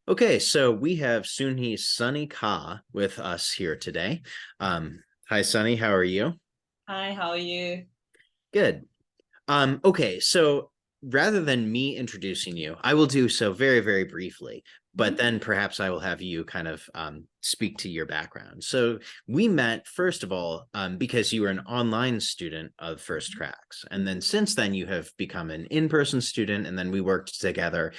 Okay, so we have Soonhee Sunny Ka with us here today. Hi, Sunny. How are you? Hi, how are you? Good. Okay, so rather than me introducing you, I will do so very, very briefly, but Mhm. then perhaps I will have you kind of speak to your background. So we met, first of all, because you were an online student of First Cracks. And then since then, you have become an in-person student, and then we worked together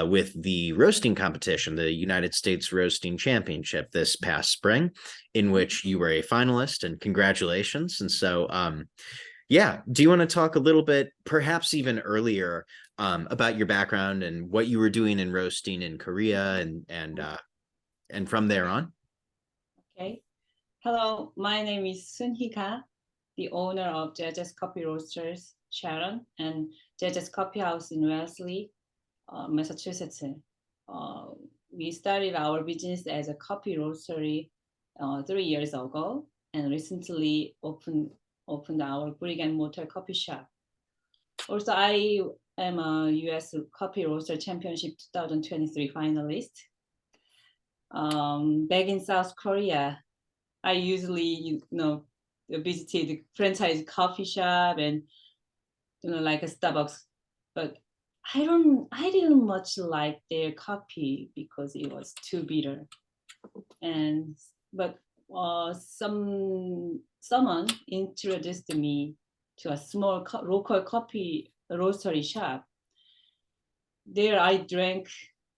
with the roasting competition, the United States Roasting Championship this past spring, in which you were a finalist, and congratulations. And so, yeah. Do you want to talk a little bit, perhaps even earlier, about your background and what you were doing in roasting in Korea and from there on? Okay. Hello, my name is Soonhee, the owner of Jejes Coffee Roasters Sharon and Jejes Coffee House in Wellesley, Massachusetts. Uh, we started our business as a coffee roastery 3 years ago, and recently opened our brick and mortar coffee shop. Also, I am a US Coffee Roaster Championship 2023 finalist. Back in South Korea, I usually, visited franchise coffee shop and like a Starbucks, but I didn't much like their coffee because it was too bitter. And but someone introduced me to a small local coffee roastery shop. There, I drank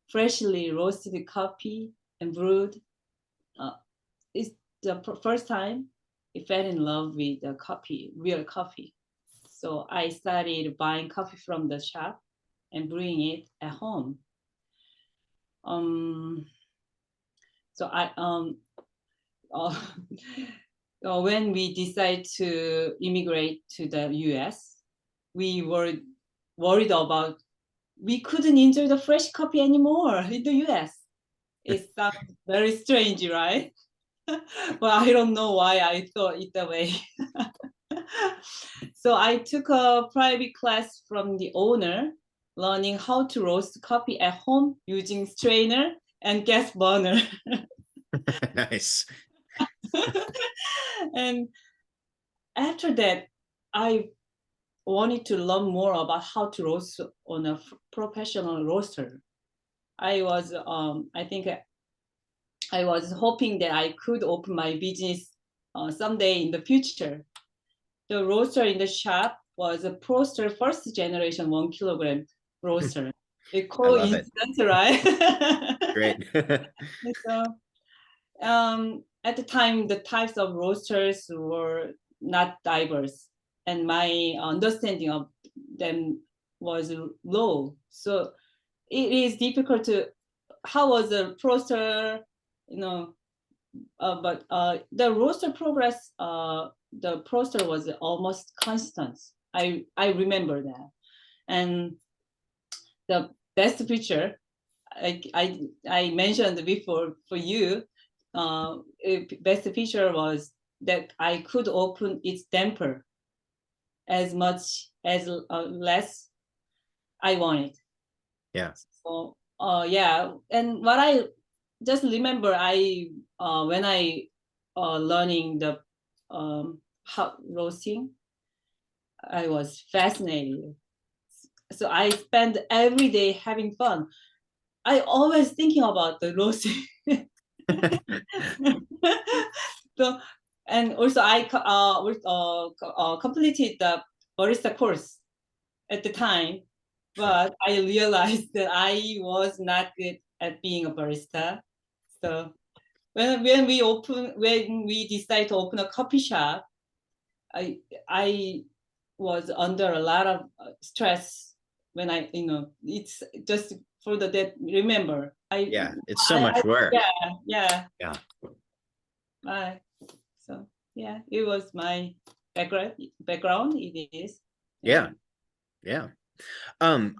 freshly roasted coffee and brewed. Uh, it's the first time I fell in love with the coffee, real coffee. So I started buying coffee from the shop and brewing it at home. Um, so I uh, when we decided to immigrate to the U.S., we were worried about we couldn't enjoy the fresh coffee anymore in the U.S. It sounds very strange, right? But I don't know why I thought it that way. So I took a private class from the owner, learning how to roast coffee at home using strainer and gas burner. Nice. And after that, I wanted to learn more about how to roast on a professional roaster. I think I was hoping that I could open my business someday in the future. The roaster in the shop was a Proster first generation 1 kilogram roaster. It I love it. coincidence, right? Great. So at the time, the types of roasters were not diverse, and my understanding of them was low. So it is difficult to how was a roaster, you know, but the roaster progress, the roaster was almost constant. I remember that, and the best feature I mentioned before for you, best feature was that I could open its damper as much as less I wanted. Yeah. So yeah, and what I just remember, I when I learning the hot roasting, I was fascinated. So I spend every day having fun. I always thinking about the roasting. So and also I completed the barista course at the time, but I realized that I was not good at being a barista. So when we decided to open a coffee shop, I was under a lot of stress when it's just for the that remember Yeah, it's so much work. yeah, yeah. Yeah. uh, so yeah, it was my background it is. Yeah. And Yeah.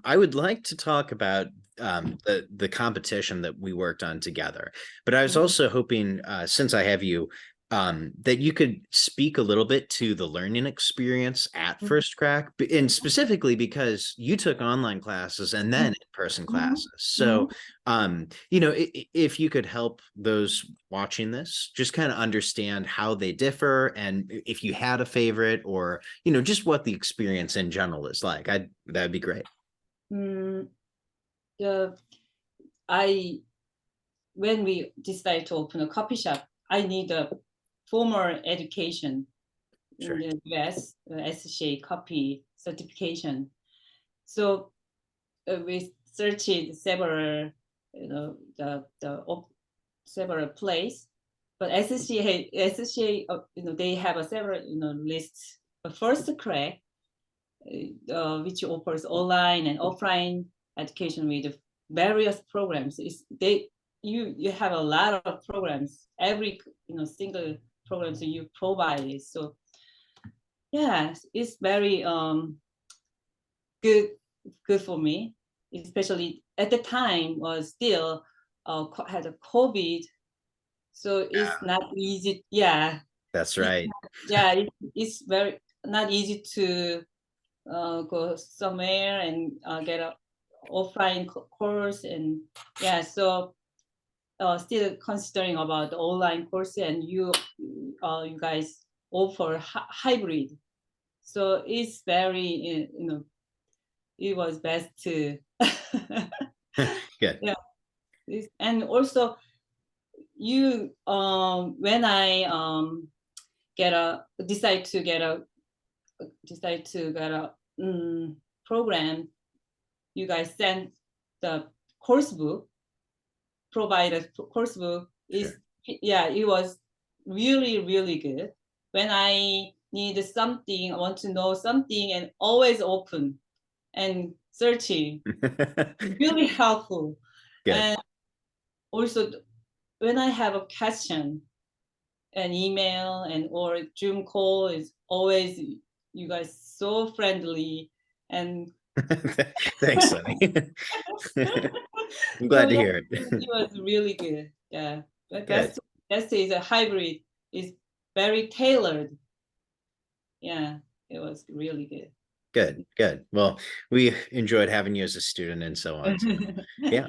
I would like to talk about the competition that we worked on together, but I was mhm, also hoping, since I have you, that you could speak a little bit to the learning experience at Mhm. First Crack, and specifically because you took online classes and then in-person Mhm. classes. So, Mhm. if you could help those watching this just kind of understand how they differ, and if you had a favorite, or just what the experience in general is like, that'd be great. Mm, the I when we decided to open a coffee shop, I need a formal education in Sure. the US, SCA coffee certification. So we searched several, several place, but SCA, they have a several, lists. The first crack, which offers online and offline education with various programs. You have a lot of programs. Every single programs that you provide. So yeah, it's very good good for me, especially at the time was still had a COVID, so it's Yeah, not easy. Yeah, that's it, right. yeah, it's very not easy to go somewhere and get a offline course, and yeah, so still considering about the online course, and you guys offer hybrid, so it's very it was best to Good. yeah. And also you when I get a decide to get a program, you guys send the course book, provide a course book is Sure. yeah, it was really really good. When I need something, I want to know something, and always open and searching, really helpful. Good. And also when I have a question, an email and or Zoom call is always you guys so friendly, and Thanks, Sonny. I'm so glad to yeah, hear it it. was really good. Yeah, but Good. best is a hybrid is very tailored. Yeah, it was really good. Good. Good. Well, we enjoyed having you as a student and so on. So, yeah.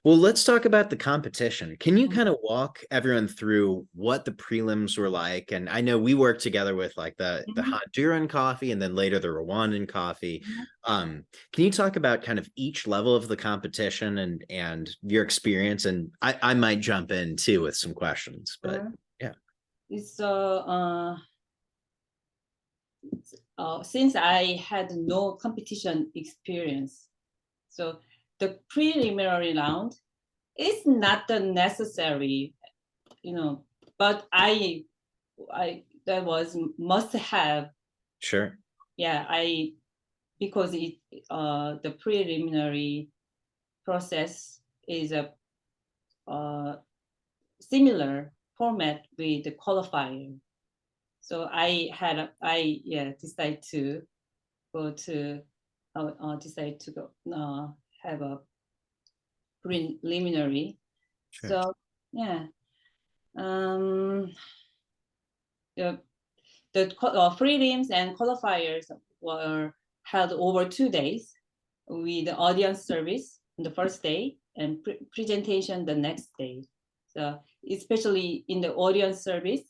Well, let's talk about the competition. Can you kind of walk everyone through what the prelims were like? And I know we worked together with like the Mhm, Honduran coffee and then later the Rwandan coffee. mhm, Can you talk about kind of each level of the competition and your experience? And I might jump in too with some questions, but mhm. yeah, It's since I had no competition experience, so the preliminary round is not the necessary, you know, but I that was must have. sure. Yeah, I because the preliminary process is a uh, similar format with the qualifier. So I yeah decide to go to decide to go have a preliminary. Sure. So yeah, um, the prelims and qualifiers were held over 2 days with the audience service on the first day and presentation the next day. So especially in the audience service,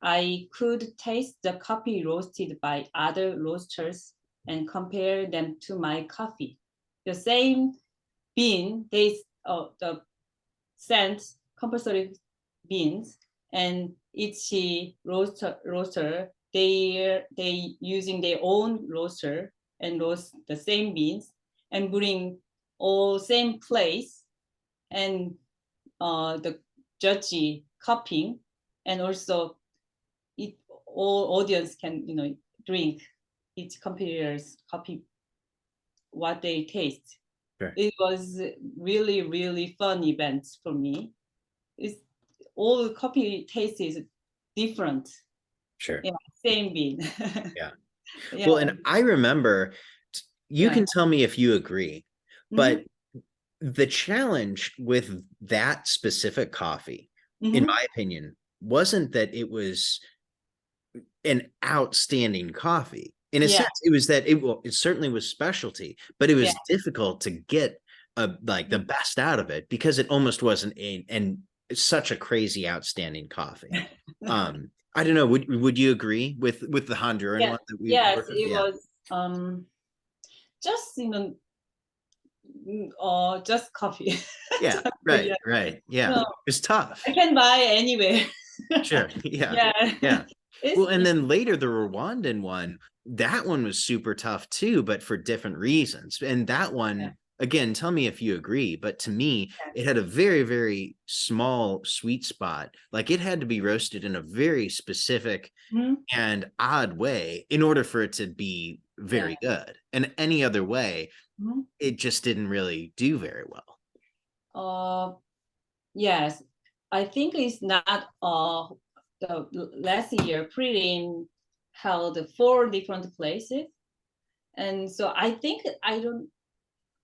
I could taste the coffee roasted by other roasters and compare them to my coffee. The same bean, the scent compulsory beans, and each roaster they using their own roaster and roast the same beans and bring all same place, and the judge cupping, and also it all audience can drink each competitors copy what they taste. Sure. It was really really fun event for me. It's all coffee taste is different. Sure. Yeah, same bean. Yeah. Yeah, Well, and I remember, you yeah. can tell me if you agree, Mm-hmm, but the challenge with that specific coffee, in mm-hmm, my opinion, wasn't that it was an outstanding coffee. In a Yeah, sense, it was that it certainly was specialty, but it yeah. was difficult to get like the best out of it because it almost wasn't and such a crazy outstanding coffee. I don't know. Would you agree with the Honduran Yes, one that we yes, worked with? it Yeah. was just just coffee. Yeah. Yeah. Right. Yeah. No, It's tough. I can buy anywhere. Sure. Yeah. Yeah. Yeah. It's Well, and then later the Rwandan one, that one was super tough too, but for different reasons. And that yeah, one, again, tell me if you agree, but to me, yeah. it had a very, very small sweet spot. Like it had to be roasted in a very specific Mhm. and odd way in order for it to be Yeah. very good. And any other way, Mhm. it just didn't really do very well. Uh, yes, I think it's not the last year prelim held 4 different places, and so I think I don't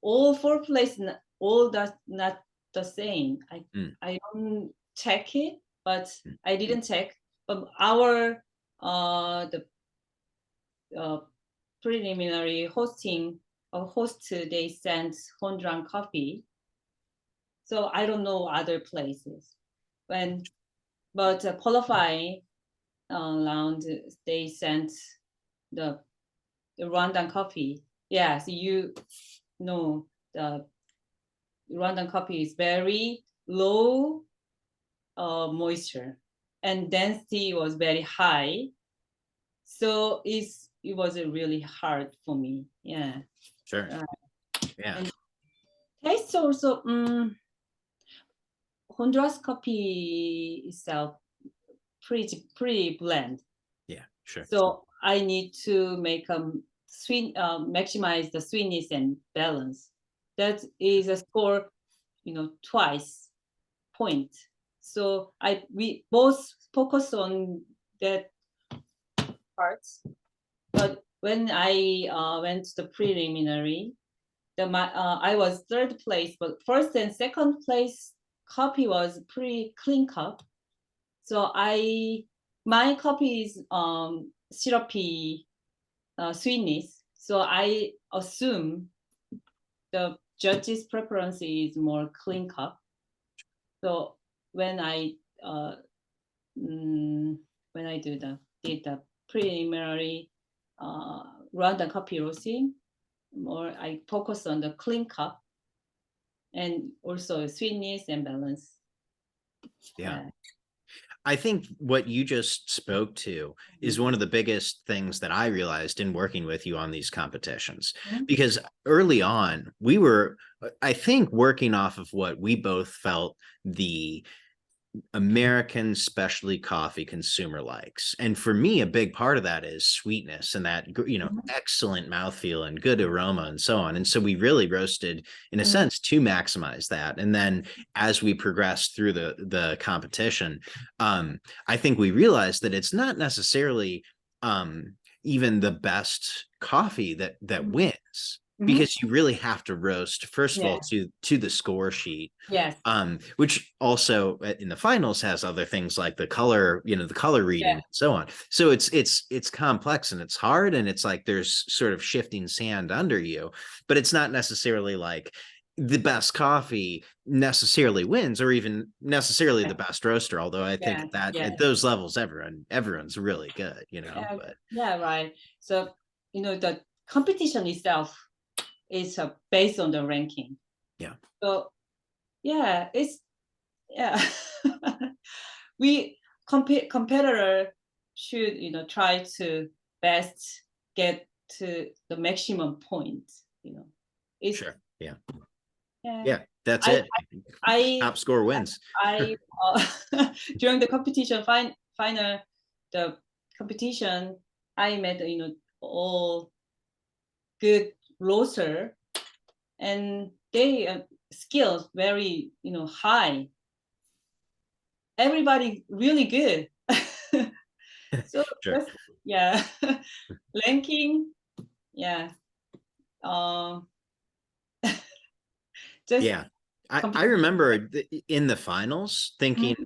all 4 places all that's not the same. Mm, I don't check it, but mm. I didn't check. But our the uh, preliminary host they sent Honduran coffee. So I don't know other places. When but qualifying round they sent the, the Rwandan coffee. Yes, you know the Rwandan coffee is very low moisture and density was very high. So it was really hard for me. Yeah. Sure. Uh, Yeah. and taste also Honduras coffee itself pretty bland. Yeah. Sure. So I need to make sweet maximize the sweetness and balance. That is a score, twice point. So we both focus on that parts. But when I went to the preliminary, I was third place, but first and second place copy was pretty clean cup. So my copy is syrupy sweetness. So I assume the judge's preference is more clean cup. So when I uh, mm, when I did the preliminary random copy roasting, more I focus on the clean cup and also sweetness and balance. Yeah. Yeah. I think what you just spoke to is one of the biggest things that I realized in working with you on these competitions. Mhm. Because early on, we were, I think, working off of what we both felt the American specialty coffee consumer likes. And for me, a big part of that is sweetness and that, Mhm. excellent mouthfeel and good aroma and so on. And so we really roasted, in a Mhm. sense, to maximize that. And then as we progressed through the competition, I think we realized that it's not necessarily even the best coffee that Mhm. wins, Mhm. because you really have to roast, first of Yeah. all, to the score sheet, Yes. which also in the finals has other things like the color, the color reading Yeah. and so on. So it's complex and it's hard, and it's like there's sort of shifting sand under you, but it's not necessarily like the best coffee necessarily wins, or even necessarily the best roaster, although I think Yeah. at those levels everyone's really good, but Yeah. Right. So the competition itself is based on the ranking. yeah. So yeah, it's yeah. We competitor should try to best get to the maximum point. It's Sure. Yeah. yeah. Yeah, that's I it. I Top score wins. I during the competition final the competition I met all good roaster and they skills very high. Everybody really good. So Sure. that's yeah. Ranking, yeah. Um, just Yeah. I remember in the finals thinking,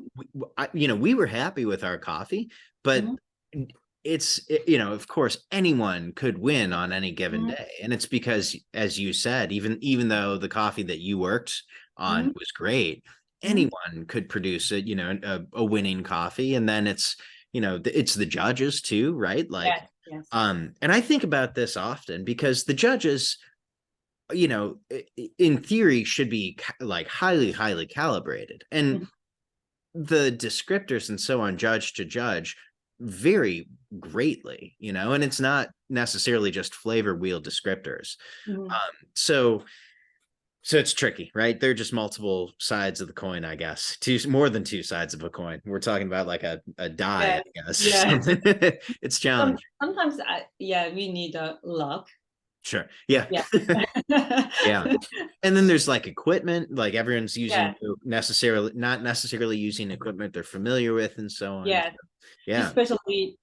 we were happy with our coffee, but of course, anyone could win on any given day. And it's because, as you said, even though the coffee that you worked on was great, anyone could produce a winning coffee. And then it's the judges too, right? Like, yes. and I think about this often because the judges, in theory should be like highly calibrated, and the descriptors and so on judge to judge vary greatly, and it's not necessarily just flavor wheel descriptors. So it's tricky, right? They're just multiple sides of the coin, I guess. More than two sides of a coin. We're talking about like a die, I guess. Yeah. It's challenging. Sometimes we need a luck. Sure. Yeah. Yeah. Yeah. And then there's like equipment, like everyone's using not necessarily using equipment they're familiar with and so on. Yeah. Yeah. Especially,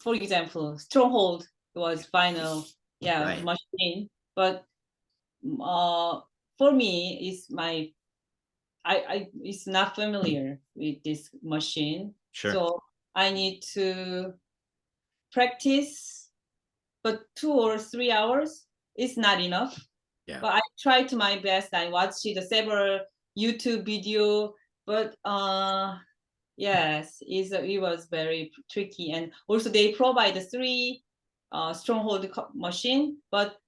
for example, Stronghold was final, Right. machine, but for me, it's not familiar with this machine. Sure. So I need to practice, but 2 or 3 hours is not enough. Yeah. But I tried my best. I watched the several YouTube video, but yes, it was very tricky. And also they provide 3 Stronghold machine, but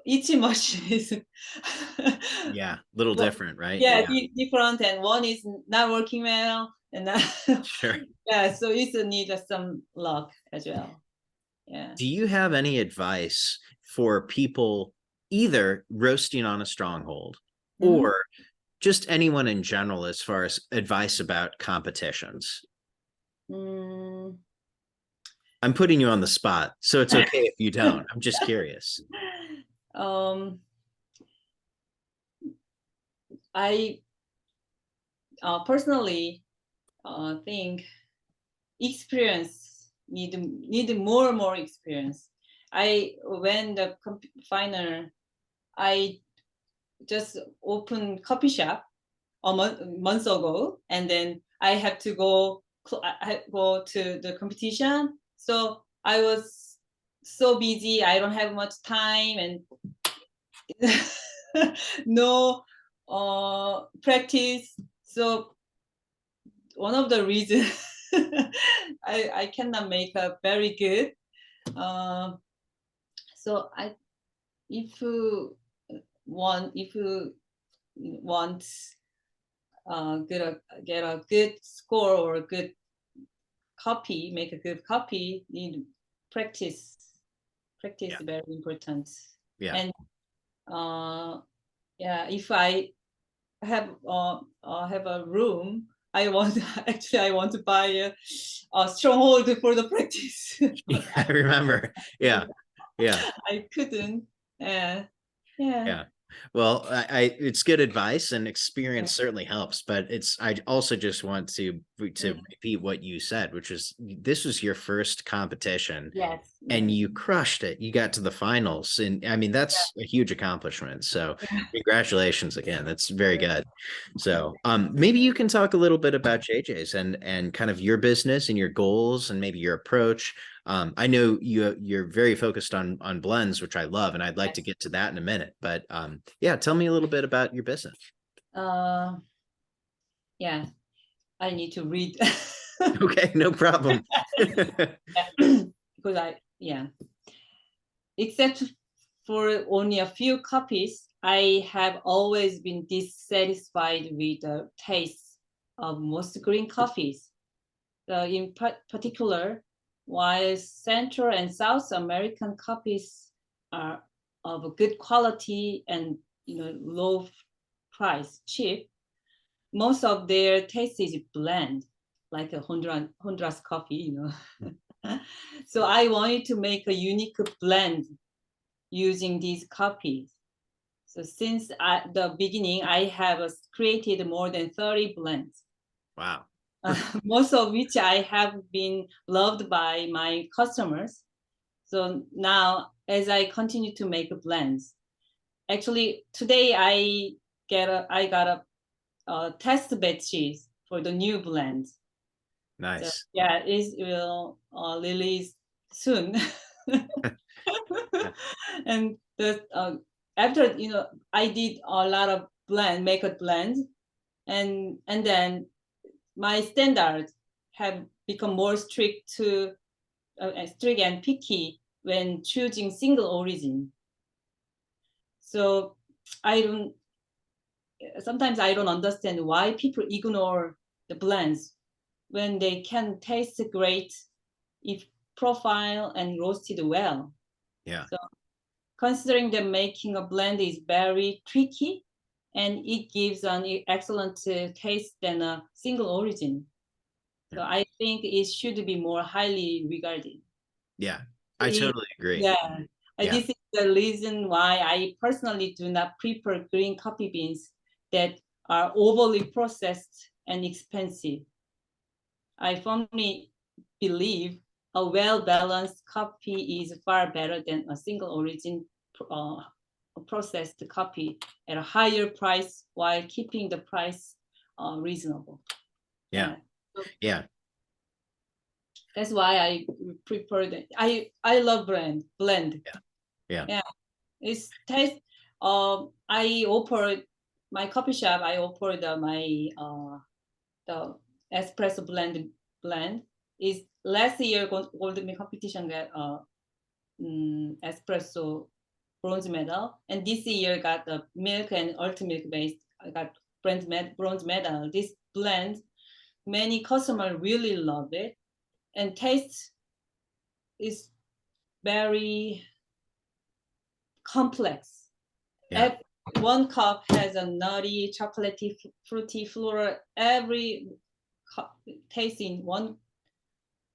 each machine is a little different, right? Different, and one is not working well, and Sure. so it's need some luck as well. Yeah. Do you have any advice for people either roasting on a stronghold or just anyone in general as far as advice about competitions? I'm putting you on the spot, so it's okay if you don't. I'm just curious. I personally think experience need more experience. When the final, I just opened coffee shop a month ago, and then I have to go to the competition. So I was so busy. I don't have much time, and no practice. So one of the reasons I cannot make a very good. So if you want get a good score or a good copy, make a good copy, need practice. Practice is very important. Yeah. And if I have a room, I want to buy a stronghold for the practice. I remember. Yeah. I couldn't. Yeah. Well, it's good advice, and experience certainly helps, but I also just want to repeat what you said, which is this was your first competition. Yes. And you crushed it. You got to the finals, and I mean that's a huge accomplishment. So congratulations again. That's very good. So maybe you can talk a little bit about JJ's and kind of your business and your goals and maybe your approach. I know you're very focused on blends, which I love, and I'd like to get to that in a minute. But tell me a little bit about your business. I need to read. Okay, no problem. Because except for only a few copies, I have always been dissatisfied with the taste of most green coffees. In particular, while Central and South American coffees are of good quality and low price, cheap, most of their taste is bland, like a Honduras coffee, So I wanted to make a unique blend using these coffees. So since at the beginning, I have created more than 30 blends. Wow. Most of which I have been loved by my customers. So now, as I continue to make blends, actually today I I got a test batches for the new blend. So Nice. yeah, it will release soon. Yeah. And the after I did a lot of makeup blends, and then my standards have become more strict and picky when choosing single origin. So I don't sometimes I don't understand why people ignore the blends when they can taste great if profile and roasted well. Yeah. So considering that making a blend is very tricky and it gives an excellent taste than a single origin. So Yeah. I think it should be more highly regarded. Yeah. I It- totally agree. yeah, Yeah. this is the reason why I personally do not prefer green coffee beans that are overly processed and expensive. I firmly believe a well-balanced coffee is far better than a single origin uh, processed coffee at a higher price while keeping the price reasonable. Yeah. Yeah. So Yeah. that's why I prefer that. I love blend. Yeah. Yeah. Yeah, it's taste. I offered my coffee shop. I offered the espresso blend is last year gold medal competition got espresso bronze medal, and this year got the milk and ultimate based. I got bronze medal. This blend, many customers really love it, and taste is very complex. Yeah. One cup has a nutty, chocolatey, fruity, floral. Every cup tasting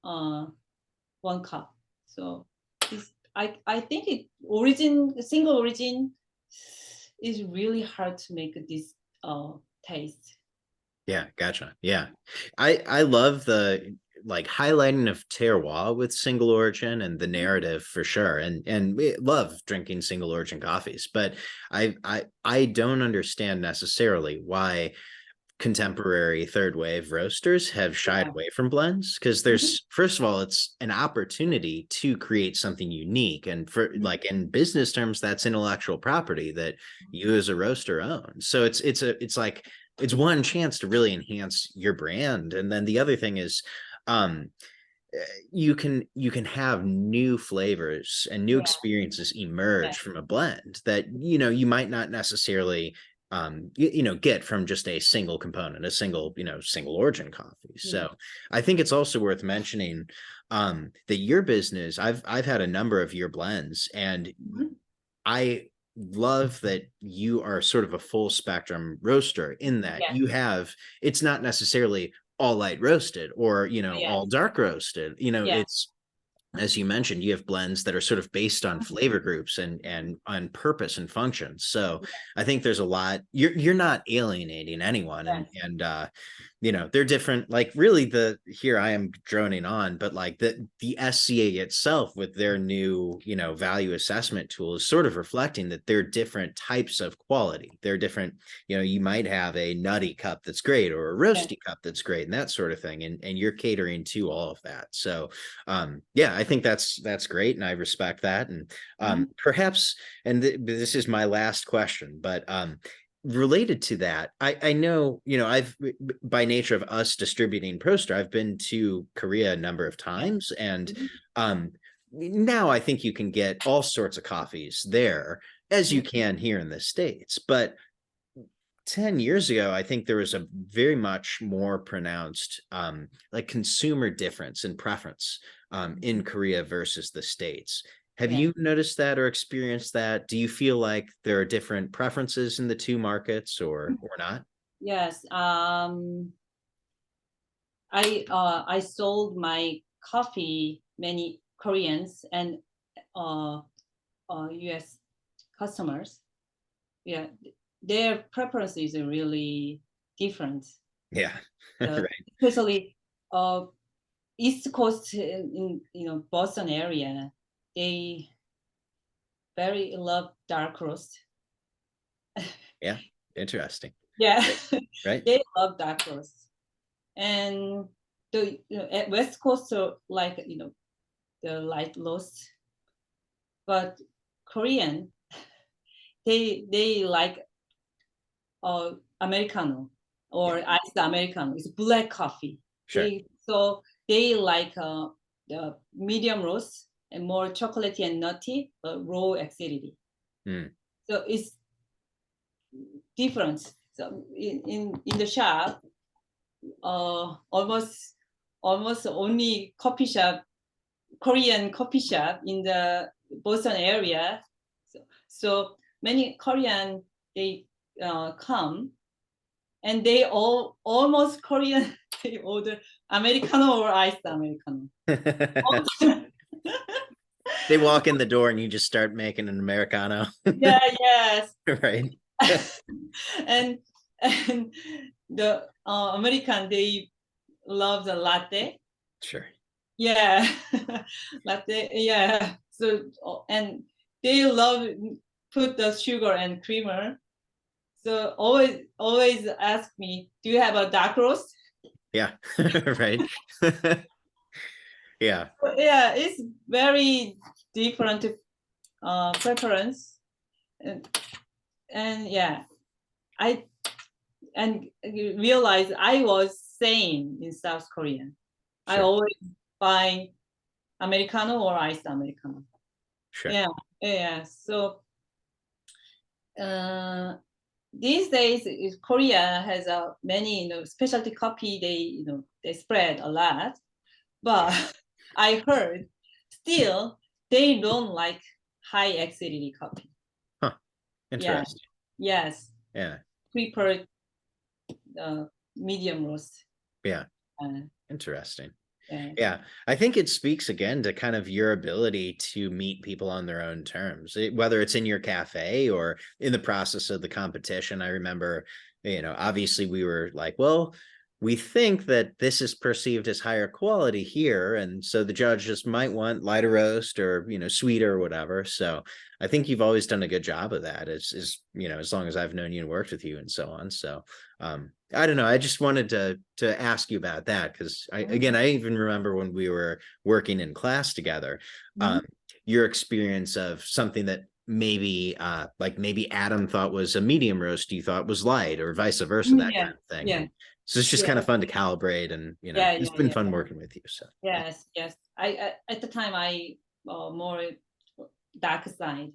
uh, one cup. So I think single origin is really hard to make this taste. Yeah, gotcha. Yeah. I love the like highlighting of terroir with single origin and the narrative for sure. And we love drinking single origin coffees, but I don't understand necessarily why contemporary third wave roasters have shied Yeah. away from blends because Mhm. there's first of all it's an opportunity to create something unique, and for like in business terms that's intellectual property that you as a roaster own, so it's like it's one chance to really enhance your brand. And then the other thing is um you can have new flavors and new Yeah. experiences Yeah. emerge from a blend that you might not necessarily get from just a single component, a single origin coffee. Mm. So I think it's also worth mentioning that your business, I've had a number of your blends, and Mhm. I love that you are sort of a full spectrum roaster in that Yes. you have, it's not necessarily all light roasted or all Yes. dark roasted. Yes. It's, as you mentioned, you have blends that are sort of based on flavor groups and on purpose and function. So I think there's a lot, you're not alienating anyone, and Yes. they're different. Like really here I am droning on, but like the SCA itself with their new, value assessment tool is sort of reflecting that they're different types of quality. They're different, you might have a nutty cup that's great or a Yes. roasty cup that's great and that sort of thing. And you're catering to all of that. So yeah, I think that's great, and I respect that. And Mhm. perhaps, and this is my last question, but related to that, I know, I've, by nature of us distributing Proster, I've been to Korea a number of Yes. times, and Mhm. now I think you can get all sorts of coffees there as you Mhm. can here in the States. But 10 years ago, I think there was a very much more pronounced like consumer difference in preference in Korea versus the States. Have Yes. you noticed that or experienced that? Do you feel like there are different preferences in the two markets or not? Yes. I sold my coffee many Koreans and uh, US customers. Yeah, their preferences are really different. Yeah. So Right. especially uh, East Coast in Boston area, they very love dark roast. Yeah. Interesting. Yeah, Right. they love dark roast. And the at West Coast are like the light roast, but Korean they like Americano or iced Americano. It's black coffee. Sure. They like the medium roast and more chocolatey and nutty, but raw acidity. Mm. So it's different. So in the shop, almost only coffee shop, Korean coffee shop in the Boston area. So many Korean they come and they all almost Korean. They order Americano or iced Americano. They walk in the door and you just start making an Americano. Yeah, yes. Right. and the American they love the latte. Sure. Yeah, latte. Yeah. So and they love put the sugar and creamer. So always ask me, do you have a dark roast? Yeah. Right. Yeah. Yeah, it's very different preference, and yeah, I and realized I was same in South Korea. I Sure. always buy Americano or iced Americano. Sure. Yeah, yeah. So these days, Korea has many specialty coffee. They spread a lot, but I heard still they don't like high acidity coffee. Huh. Yeah. Interesting. Yes. Yeah. Prefer medium roast. Yeah. Uh, Interesting. yeah. Yeah, I think it speaks again to kind of your ability to meet people on their own terms, whether it's in your cafe or in the process of the competition. I remember, obviously we were like, well, we think that this is perceived as higher quality here. And so the judge just might want lighter roast or, sweeter or whatever. So I think you've always done a good job of that as long as I've known you and worked with you and so on. So I don't know. I just wanted to ask you about that because I even remember when we were working in class together, your experience of something that maybe maybe Adam thought was a medium roast, you thought was light, or vice versa, that kind of thing. Yeah. So it's just kind of fun to calibrate, and it's been fun working with you. So yes. I at the time I more dark side,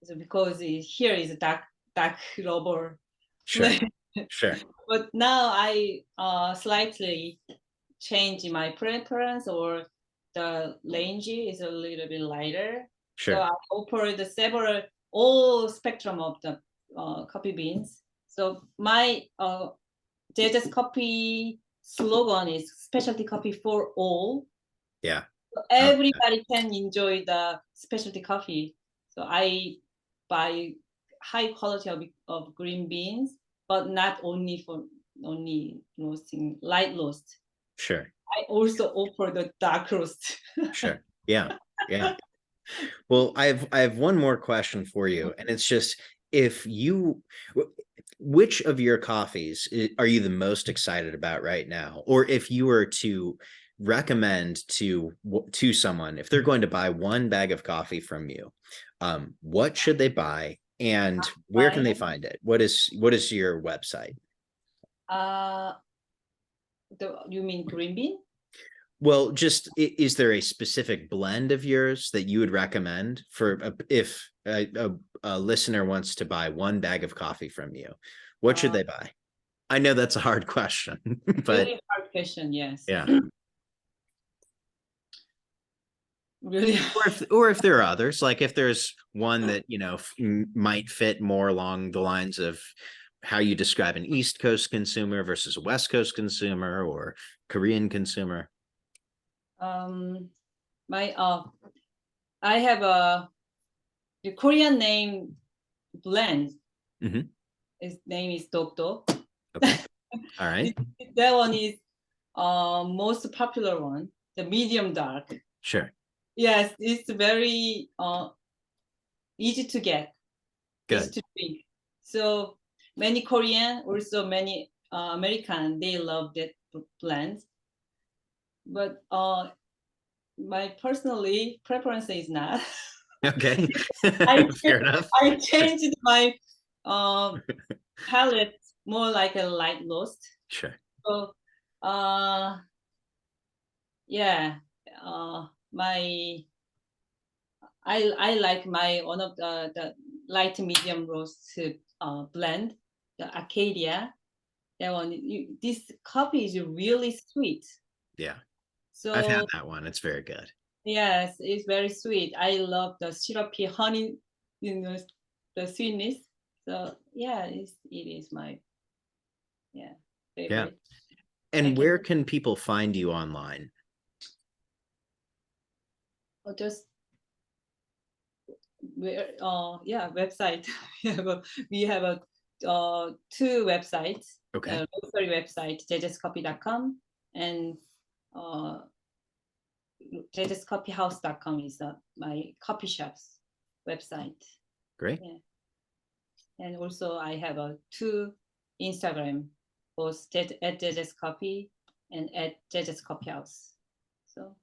so because here is a dark rubber. sure, sure, But now I slightly change my preference, or the range is a little bit lighter. So sure. I offer the several all spectrum of the coffee beans. So my Jejes Coffee slogan is specialty coffee for all. Yeah. So everybody can enjoy the specialty coffee. So I buy high quality of green beans, but not only roasting light roast. Sure. I also offer the dark roast. Sure. Yeah. Yeah. Well, I have one more question for you, and it's just which of your coffees are you the most excited about right now? Or if you were to recommend to someone, if they're going to buy one bag of coffee from you, what should they buy and where can they find it? What is your website? You mean green bean? Well, just is there a specific blend of yours that you would recommend for if a listener wants to buy one bag of coffee from you? What should they buy? I know that's a hard question, but really hard question. Yes. yeah. Really. Or if there are others, like if there's one that might fit more along the lines of how you describe an East Coast consumer versus a West Coast consumer or Korean consumer. I have the Korean name blend. His name is Dokdo. Okay. All right. That one is most popular one, the medium dark. Sure. Yes, it's very easy to get, Good. easy to drink. So many Korean, also many American, they love that blend. But my personally preference is not. Okay. I Fair enough. I changed my palette more like a light roast. Sure. So yeah, my I like my one of the light medium roast blend, the Acadia. That one, this coffee is really sweet. Yeah. I've had So that one. It's very good. yes, it's very sweet. I love the syrupy honey, the sweetness. So yeah, it is my Yeah. favorite. I And can where can people find you online? just website. We have a two websites. Okay. Roastery website, jejescoffee.com, and uh jejescoffeehouse.com is my coffee shop's website. Great. Yeah. And also I have two Instagram, both at Jejes Coffee and at Jejes Coffee House. So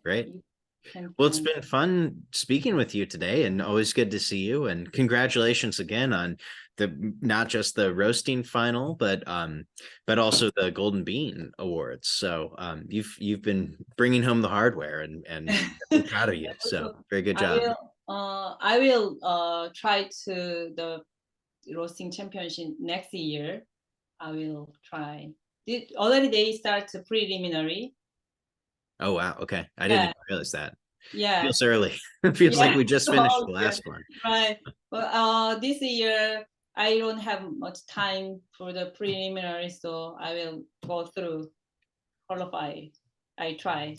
Great. you can Well, it's find. been fun speaking with you today, and always good to see you. And congratulations again on the not just the roasting final, but also the Golden Bean Awards. So you've been bringing home the hardware, and I'm proud of you. So very good job. I will try to the roasting championship next year. I will try. Already they start preliminary. Oh wow. Okay. I didn't Yeah, even realize that. yeah, Feels early. It feels like yeah. we just finished So, the yeah, last one. right. But this year I don't have much time for the preliminary, so I will go through qualify. I try,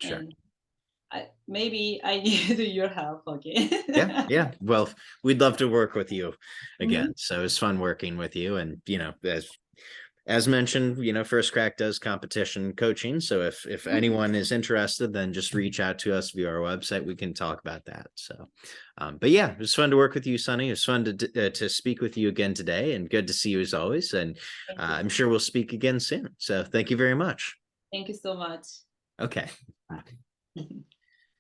Sure. and maybe I need your help again. Yeah, yeah. Well, we'd love to work with you Mhm. again. So it's fun working with you. And as mentioned, First Crack does competition coaching. So if anyone is interested, then just reach out to us via our website. We can talk about that. So, but yeah, it was fun to work with you, Sunny. It was fun to speak with you again today, and good to see you as always. And Thank you. I'm sure we'll speak again soon. So thank you very much. Thank you so much. Okay.